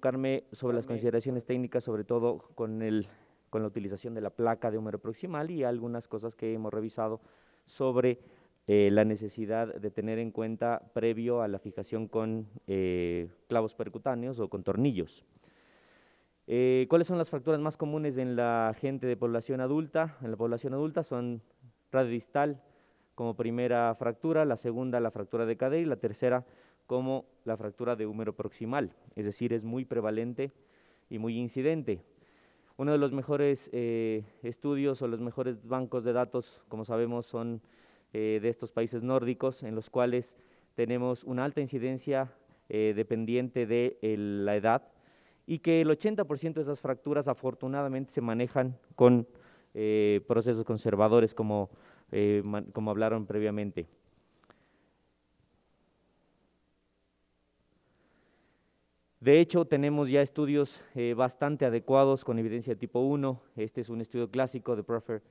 enfocarme sobre las consideraciones técnicas, sobre todo con la utilización de la placa de húmero proximal y algunas cosas que hemos revisado sobre la necesidad de tener en cuenta previo a la fijación con clavos percutáneos o con tornillos. ¿Cuáles son las fracturas más comunes en la gente de población adulta? En la población adulta son radiodistal como primera fractura, la segunda la fractura de cadera y la tercera como la fractura de húmero proximal, es decir, es muy prevalente y muy incidente. Uno de los mejores estudios o los mejores bancos de datos, como sabemos, son de estos países nórdicos, en los cuales tenemos una alta incidencia dependiente de la edad, y que el 80% de esas fracturas afortunadamente se manejan con procesos conservadores, como hablaron previamente. De hecho, tenemos ya estudios bastante adecuados con evidencia de tipo 1. Este es un estudio clásico de Prefer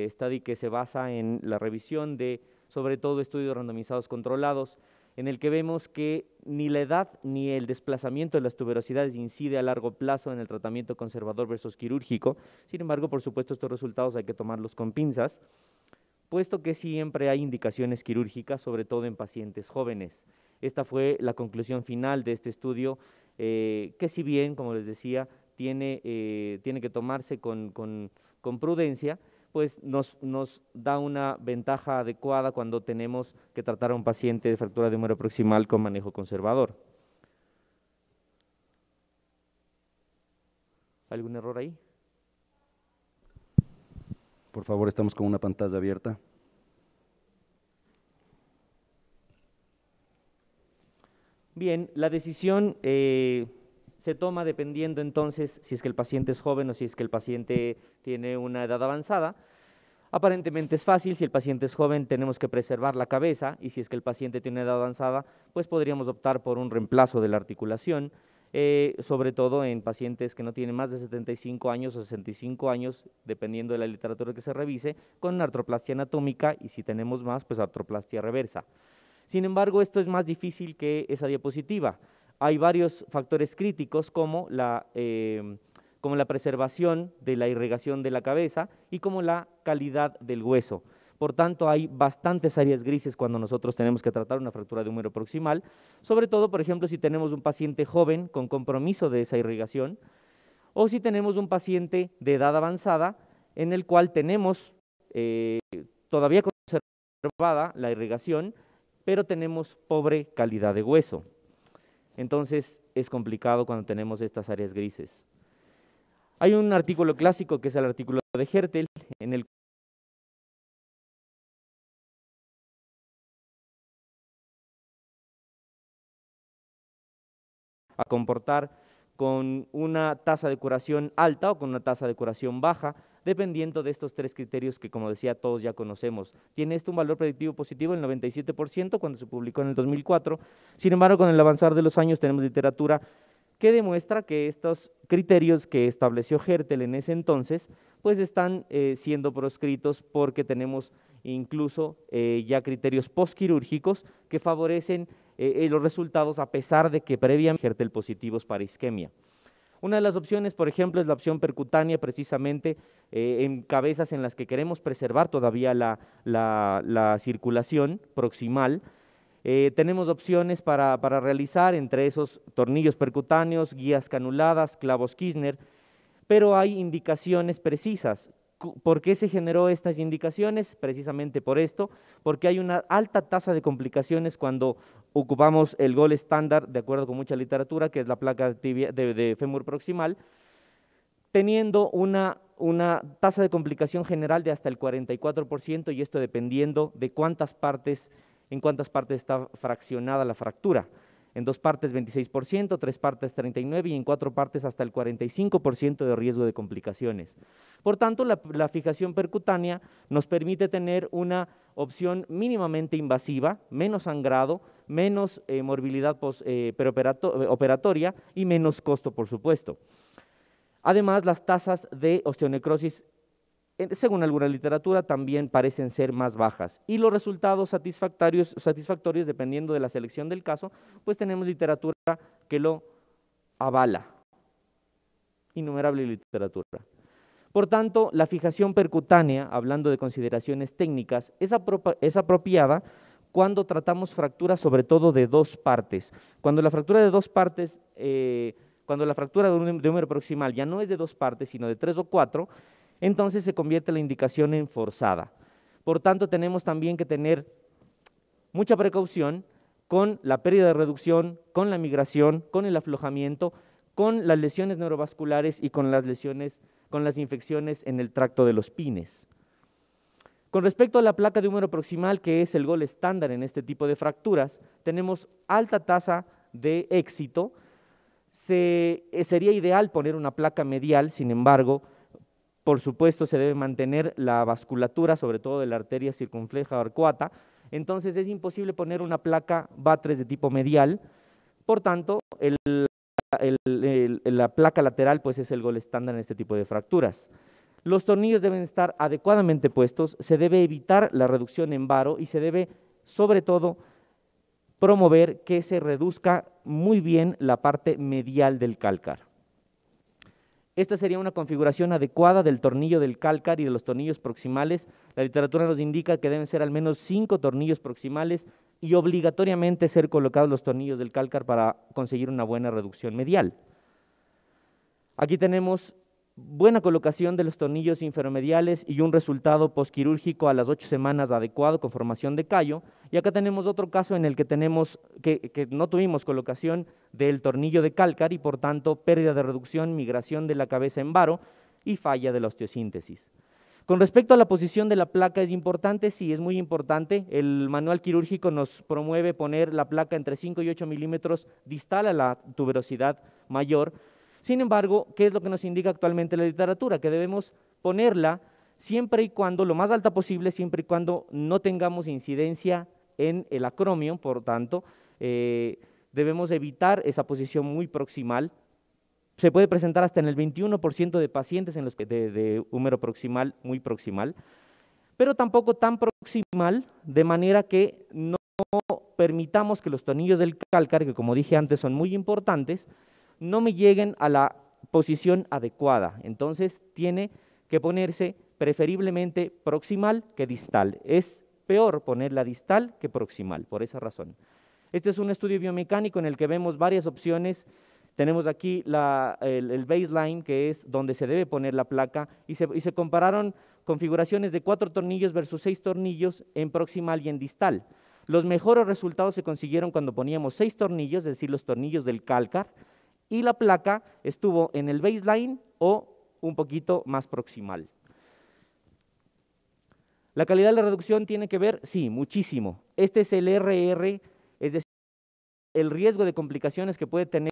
Study que se basa en la revisión de, sobre todo, estudios randomizados controlados, en el que vemos que ni la edad ni el desplazamiento de las tuberosidades incide a largo plazo en el tratamiento conservador versus quirúrgico. Sin embargo, por supuesto, estos resultados hay que tomarlos con pinzas, puesto que siempre hay indicaciones quirúrgicas, sobre todo en pacientes jóvenes. Esta fue la conclusión final de este estudio, que si bien, como les decía, tiene que tomarse con prudencia, pues nos da una ventaja adecuada cuando tenemos que tratar a un paciente de fractura de húmero proximal con manejo conservador. ¿Algún error ahí? Por favor, estamos con una pantalla abierta. Bien, la decisión se toma dependiendo entonces si es que el paciente es joven o si es que el paciente tiene una edad avanzada. Aparentemente es fácil. Si el paciente es joven, tenemos que preservar la cabeza, y si es que el paciente tiene una edad avanzada, pues podríamos optar por un reemplazo de la articulación, sobre todo en pacientes que no tienen más de 75 años o 65 años, dependiendo de la literatura que se revise, con artroplastia anatómica, y si tenemos más, pues artroplastia reversa. Sin embargo, esto es más difícil que esa diapositiva. Hay varios factores críticos como la preservación de la irrigación de la cabeza y como la calidad del hueso. Por tanto, hay bastantes áreas grises cuando nosotros tenemos que tratar una fractura de húmero proximal, sobre todo, por ejemplo, si tenemos un paciente joven con compromiso de esa irrigación, o si tenemos un paciente de edad avanzada en el cual tenemos todavía conservada la irrigación, pero tenemos pobre calidad de hueso. Entonces, es complicado cuando tenemos estas áreas grises. Hay un artículo clásico que es el artículo de Hertel, en el a comportar con una tasa de curación alta o con una tasa de curación baja, dependiendo de estos tres criterios que, como decía, todos ya conocemos. Tiene esto un valor predictivo positivo del 97% cuando se publicó en el 2004. Sin embargo, con el avanzar de los años tenemos literatura que demuestra que estos criterios que estableció Hertel en ese entonces, pues están siendo proscritos, porque tenemos incluso ya criterios postquirúrgicos que favorecen los resultados, a pesar de que previamente Hertel positivos para isquemia. Una de las opciones, por ejemplo, es la opción percutánea, precisamente en cabezas en las que queremos preservar todavía la circulación proximal. Tenemos opciones para realizar, entre esos tornillos percutáneos, guías canuladas, clavos Kirchner, pero hay indicaciones precisas. ¿Por qué se generó estas indicaciones? Precisamente por esto, porque hay una alta tasa de complicaciones cuando ocupamos el gold estándar, de acuerdo con mucha literatura, que es la placa de fémur proximal, teniendo una tasa de complicación general de hasta el 44%, y esto dependiendo de en cuántas partes está fraccionada la fractura. En 2 partes 26%, 3 partes 39% y en 4 partes hasta el 45% de riesgo de complicaciones. Por tanto, la fijación percutánea nos permite tener una opción mínimamente invasiva, menos sangrado, menos morbilidad operatoria y menos costo, por supuesto. Además, las tasas de osteonecrosis, según alguna literatura, también parecen ser más bajas, y los resultados satisfactorios, dependiendo de la selección del caso, pues tenemos literatura que lo avala innumerable literatura. Por tanto, la fijación percutánea, hablando de consideraciones técnicas, es apropiada cuando tratamos fracturas sobre todo de dos partes. Cuando la fractura de dos partes, cuando la fractura de un húmero proximal ya no es de dos partes, sino de 3 o 4, entonces se convierte la indicación en forzada. Por tanto, tenemos también que tener mucha precaución con la pérdida de reducción, con la migración, con el aflojamiento, con las lesiones neurovasculares y con las infecciones en el tracto de los pines. Con respecto a la placa de húmero proximal, que es el gol estándar en este tipo de fracturas, tenemos alta tasa de éxito. Sería ideal poner una placa medial, sin embargo, por supuesto se debe mantener la vasculatura, sobre todo de la arteria circunfleja arcuata, entonces es imposible poner una placa Batres de tipo medial, por tanto, la placa lateral pues es el gol estándar en este tipo de fracturas. Los tornillos deben estar adecuadamente puestos, se debe evitar la reducción en varo y se debe, sobre todo, promover que se reduzca muy bien la parte medial del cálcar. Esta sería una configuración adecuada del tornillo del cálcar y de los tornillos proximales. La literatura nos indica que deben ser al menos 5 tornillos proximales y obligatoriamente ser colocados los tornillos del cálcar para conseguir una buena reducción medial. Aquí tenemos buena colocación de los tornillos inferomediales y un resultado posquirúrgico a las 8 semanas adecuado con formación de callo. Y acá tenemos otro caso en el que que no tuvimos colocación del tornillo de cálcar y por tanto pérdida de reducción, migración de la cabeza en varo y falla de la osteosíntesis. Con respecto a la posición de la placa, ¿es importante? Sí, es muy importante. El manual quirúrgico nos promueve poner la placa entre 5 y 8 milímetros distal a la tuberosidad mayor. Sin embargo, ¿qué es lo que nos indica actualmente la literatura? Que debemos ponerla siempre y cuando, lo más alta posible, siempre y cuando no tengamos incidencia en el acromio, por tanto, debemos evitar esa posición muy proximal. Se puede presentar hasta en el 21% de pacientes en los que de húmero proximal, muy proximal, pero tampoco tan proximal, de manera que no permitamos que los tornillos del cálcar, que como dije antes son muy importantes, no me lleguen a la posición adecuada. Entonces tiene que ponerse preferiblemente proximal que distal. Es peor ponerla distal que proximal, por esa razón. Este es un estudio biomecánico en el que vemos varias opciones. Tenemos aquí el baseline, que es donde se debe poner la placa, y se compararon configuraciones de 4 tornillos versus 6 tornillos en proximal y en distal. Los mejores resultados se consiguieron cuando poníamos 6 tornillos, es decir, los tornillos del cálcar, y la placa estuvo en el baseline o un poquito más proximal. ¿La calidad de la reducción tiene que ver? Sí, muchísimo. Este es el RR, es decir, el riesgo de complicaciones que puede tener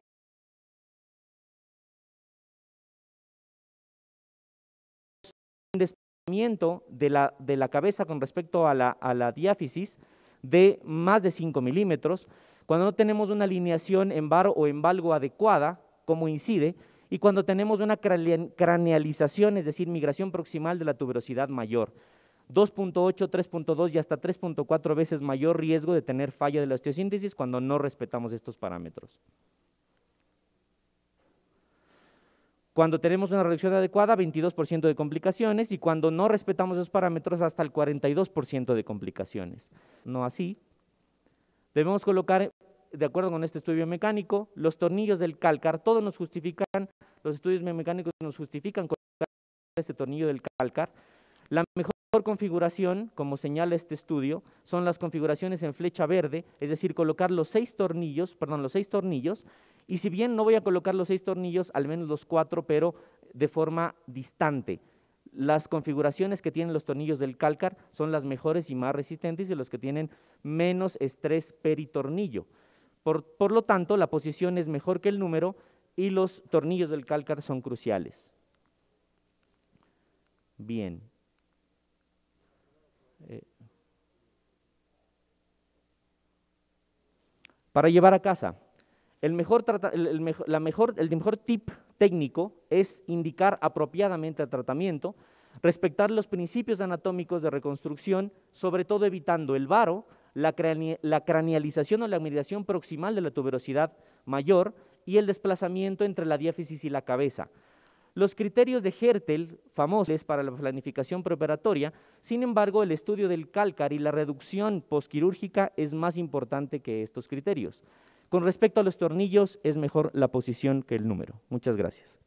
un desplazamiento de la cabeza con respecto a la diáfisis de más de 5 milímetros, cuando no tenemos una alineación en varo o en valgo adecuada, como incide, y cuando tenemos una cranealización, es decir, migración proximal de la tuberosidad mayor. 2.8, 3.2 y hasta 3.4 veces mayor riesgo de tener falla de la osteosíntesis cuando no respetamos estos parámetros. Cuando tenemos una reducción adecuada, 22% de complicaciones, y cuando no respetamos esos parámetros, hasta el 42% de complicaciones. No así. Debemos colocar, de acuerdo con este estudio mecánico, los tornillos del cálcar. Todos nos justifican, los estudios mecánicos nos justifican colocar este tornillo del cálcar. La mejor configuración, como señala este estudio, son las configuraciones en flecha verde, es decir, colocar los 6 tornillos, y si bien no voy a colocar los 6 tornillos, al menos los 4, pero de forma distante. Las configuraciones que tienen los tornillos del cálcar son las mejores y más resistentes y los que tienen menos estrés peritornillo. Por lo tanto, la posición es mejor que el número y los tornillos del cálcar son cruciales. Bien. Para llevar a casa, el mejor tip técnico es indicar apropiadamente el tratamiento, respetar los principios anatómicos de reconstrucción, sobre todo evitando el varo, la cranealización o la migración proximal de la tuberosidad mayor y el desplazamiento entre la diáfisis y la cabeza. Los criterios de Hertel, famosos para la planificación preoperatoria, sin embargo, el estudio del cálcar y la reducción posquirúrgica es más importante que estos criterios. Con respecto a los tornillos, es mejor la posición que el número. Muchas gracias.